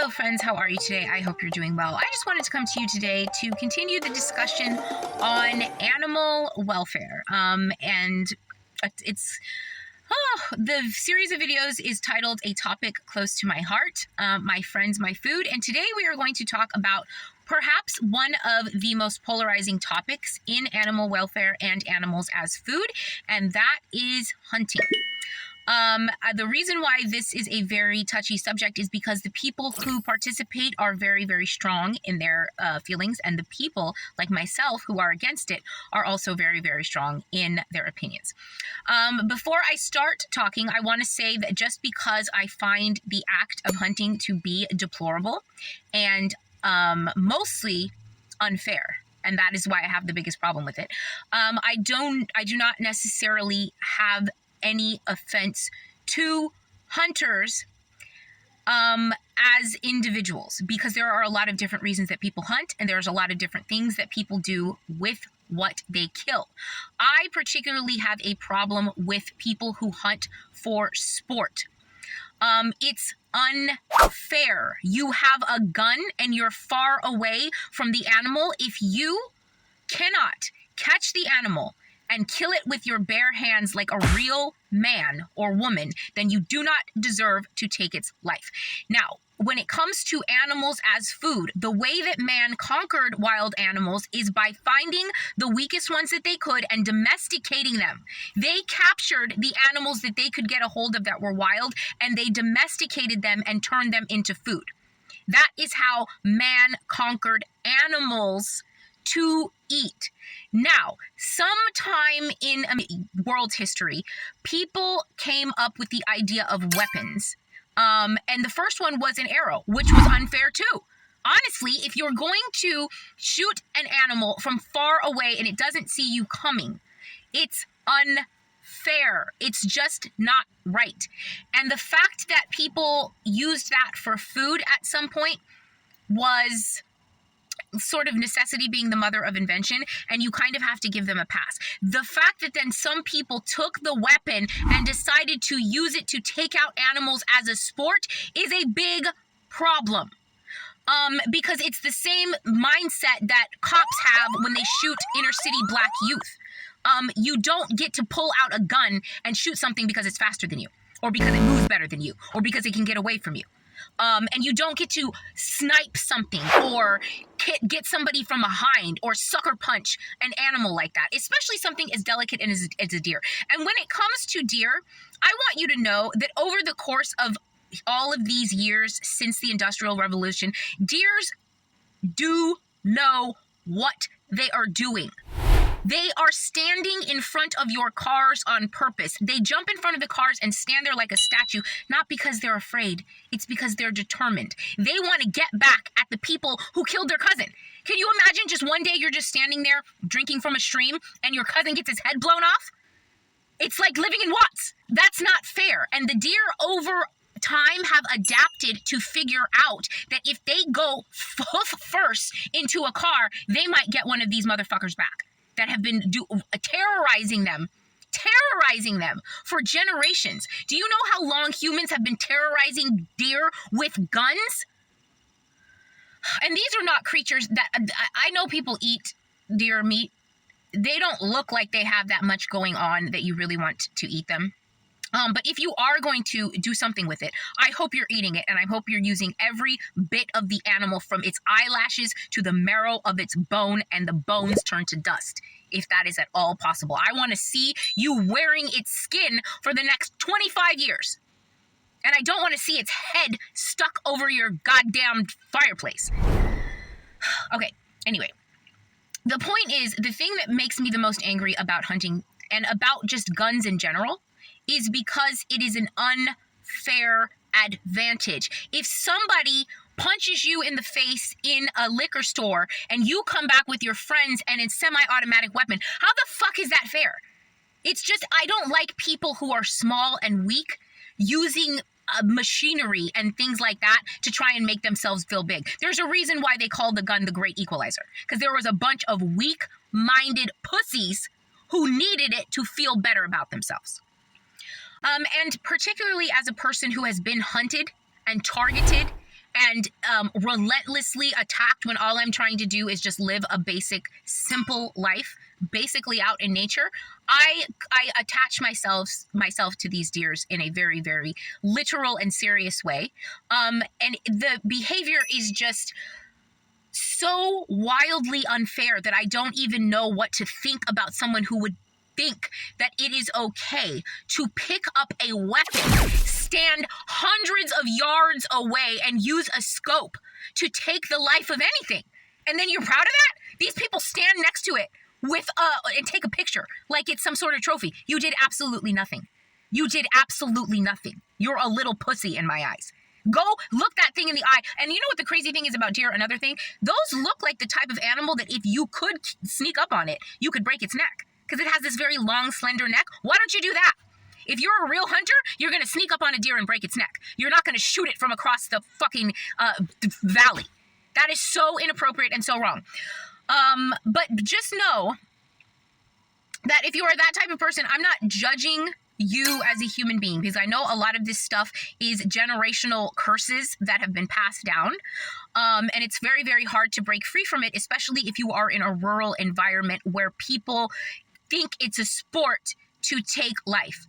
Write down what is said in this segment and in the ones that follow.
Hello friends, how are you today? I hope you're doing well. I just wanted to come to you today to continue the discussion on animal welfare. The series of videos is titled A Topic Close to My Heart, My Friends, My Food. And today we are going to talk about perhaps one of the most polarizing topics in animal welfare and animals as food, and that is hunting. The reason why this is a very touchy subject is because the people who participate are very, very strong in their feelings, and the people like myself who are against it are also very, very strong in their opinions. Before I start talking, I want to say that just because I find the act of hunting to be deplorable and mostly unfair, and that is why I have the biggest problem with it, I do not necessarily have any offense to hunters as individuals, because there are a lot of different reasons that people hunt, and there's a lot of different things that people do with what they kill. I particularly have a problem with people who hunt for sport. It's unfair. You have a gun and you're far away from the animal. If you cannot catch the animal and kill it with your bare hands like a real man or woman, then you do not deserve to take its life. Now, when it comes to animals as food, the way that man conquered wild animals is by finding the weakest ones that they could and domesticating them. They captured the animals that they could get a hold of that were wild, and they domesticated them and turned them into food. That is how man conquered animals to eat. Now, sometime in world history, people came up with the idea of weapons. And the first one was an arrow, which was unfair too. Honestly, if you're going to shoot an animal from far away and it doesn't see you coming, it's unfair. It's just not right. And the fact that people used that for food at some point was sort of necessity being the mother of invention, and you kind of have to give them a pass. The fact that then some people took the weapon and decided to use it to take out animals as a sport is a big problem. Because it's the same mindset that cops have when they shoot inner city black youth. You don't get to pull out a gun and shoot something because it's faster than you, or because it moves better than you, or because it can get away from you. And you don't get to snipe something or get somebody from behind or sucker punch an animal like that, especially something as delicate as a deer. And when it comes to deer, I want you to know that over the course of all of these years since the Industrial Revolution, deers do know what they are doing. They are standing in front of your cars on purpose. They jump in front of the cars and stand there like a statue, not because they're afraid. It's because they're determined. They want to get back at the people who killed their cousin. Can you imagine just one day you're just standing there drinking from a stream and your cousin gets his head blown off? It's like living in Watts. That's not fair. And the deer over time have adapted to figure out that if they go first into a car, they might get one of these motherfuckers back that have been terrorizing them for generations. Do you know how long humans have been terrorizing deer with guns? And these are not creatures that, I know people eat deer meat. They don't look like they have that much going on that you really want to eat them. But if you are going to do something with it, I hope you're eating it, and I hope you're using every bit of the animal from its eyelashes to the marrow of its bone, and the bones turn to dust, if that is at all possible. I want to see you wearing its skin for the next 25 years. And I don't want to see its head stuck over your goddamn fireplace. Okay, anyway. The point is, the thing that makes me the most angry about hunting and about just guns in general is because it is an unfair advantage. If somebody punches you in the face in a liquor store and you come back with your friends and a semi-automatic weapon, how the fuck is that fair? It's just, I don't like people who are small and weak using machinery and things like that to try and make themselves feel big. There's a reason why they call the gun the great equalizer, because there was a bunch of weak-minded pussies who needed it to feel better about themselves. And particularly as a person who has been hunted and targeted and relentlessly attacked when all I'm trying to do is just live a basic, simple life, basically out in nature, I attach myself to these deers in a very, very literal and serious way. And the behavior is just so wildly unfair that I don't even know what to think about someone who would think that it is okay to pick up a weapon, stand hundreds of yards away, and use a scope to take the life of anything. And then you're proud of that? These people stand next to it with and take a picture like it's some sort of trophy. You did absolutely nothing. You did absolutely nothing. You're a little pussy in my eyes. Go look that thing in the eye. And you know what the crazy thing is about deer? Another thing, those look like the type of animal that if you could sneak up on it, you could break its neck. Because it has this very long, slender neck. Why don't you do that? If you're a real hunter, you're going to sneak up on a deer and break its neck. You're not going to shoot it from across the fucking valley. That is so inappropriate and so wrong. But just know that if you are that type of person, I'm not judging you as a human being, because I know a lot of this stuff is generational curses that have been passed down. And it's very, very hard to break free from it, especially if you are in a rural environment where people think it's a sport to take life.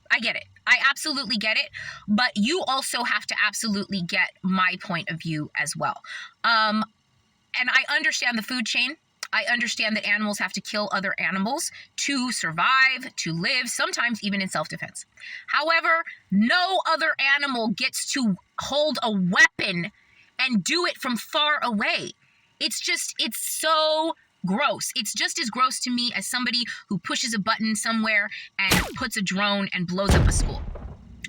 I get it. I absolutely get it. But you also have to absolutely get my point of view as well. And I understand the food chain. I understand that animals have to kill other animals to survive, to live, sometimes even in self-defense. However, no other animal gets to hold a weapon and do it from far away. It's so gross. It's just as gross to me as somebody who pushes a button somewhere and puts a drone and blows up a school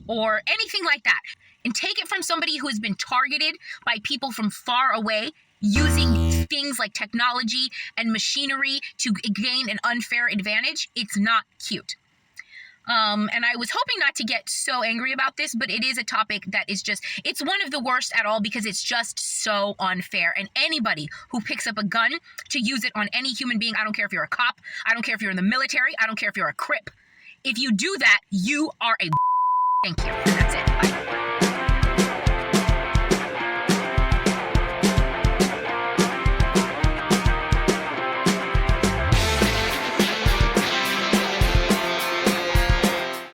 or anything like that. And take it from somebody who has been targeted by people from far away using things like technology and machinery to gain an unfair advantage. It's not cute. And I was hoping not to get so angry about this, but it is a topic that is just, it's one of the worst at all because it's just so unfair. And anybody who picks up a gun to use it on any human being, I don't care if you're a cop, I don't care if you're in the military, I don't care if you're a Crip. If you do that, you are a Thank you. And that's it. Bye.